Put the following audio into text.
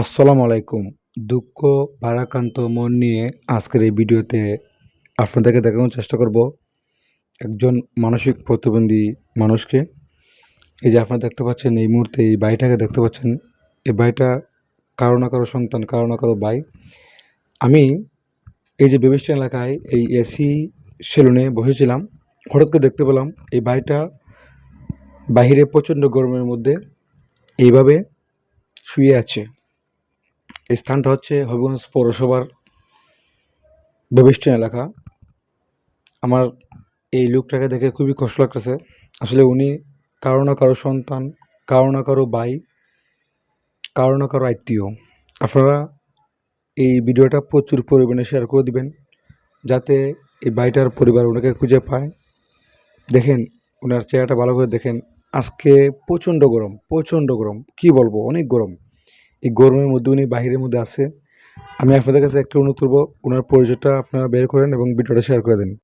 আসসালামু আলাইকুম। দুঃখ ভারাক্রান্ত মন নিয়ে আজকের এই ভিডিওতে আপনাদেরকে দেখানোর চেষ্টা করব একজন মানসিক প্রতিবন্ধী মানুষকে। এই যে আপনারা দেখতে পাচ্ছেন এই মুহূর্তে এই ভাইটাকে দেখতে পাচ্ছেন। এই ভাইটা কারো না কারো সন্তান, কারো না কারো ভাই। আমি এই যে বেবিস্টান এলাকায় এই এসি সেলুনে বসেছিলাম। হঠাৎ করে দেখতে পেলাম এই ভাইটা বাহিরে প্রচণ্ড গরমের মধ্যে এইভাবে শুয়ে আছে। এই স্থানটা হচ্ছে হবিগঞ্জ পৌরসভার বেবিস্টান এলাকা। আমার এই লোকটাকে দেখে খুবই কষ্ট লাগতেছে। আসলে উনি কারো না কারো সন্তান, কারো না কারো ভাই, কারো না কারো আত্মীয়। আপনারা এই ভিডিওটা প্রচুর পরিমাণে শেয়ার করে দিবেন, যাতে এই ভাইটার পরিবার ওনাকে খুঁজে পায়। দেখেন, ওনার চেহারাটা ভালো করে দেখেন। আজকে প্রচণ্ড গরম, প্রচণ্ড গরম। কী বলবো, অনেক গরম। এই গরমের মধ্যে উনি বাহিরের মধ্যে আছে। আমি আপনাদের কাছে একটা অনুরোধ করবো, ওনার পরিচয়টা আপনারা বের করেন এবং ভিডিওটা শেয়ার করে দিন।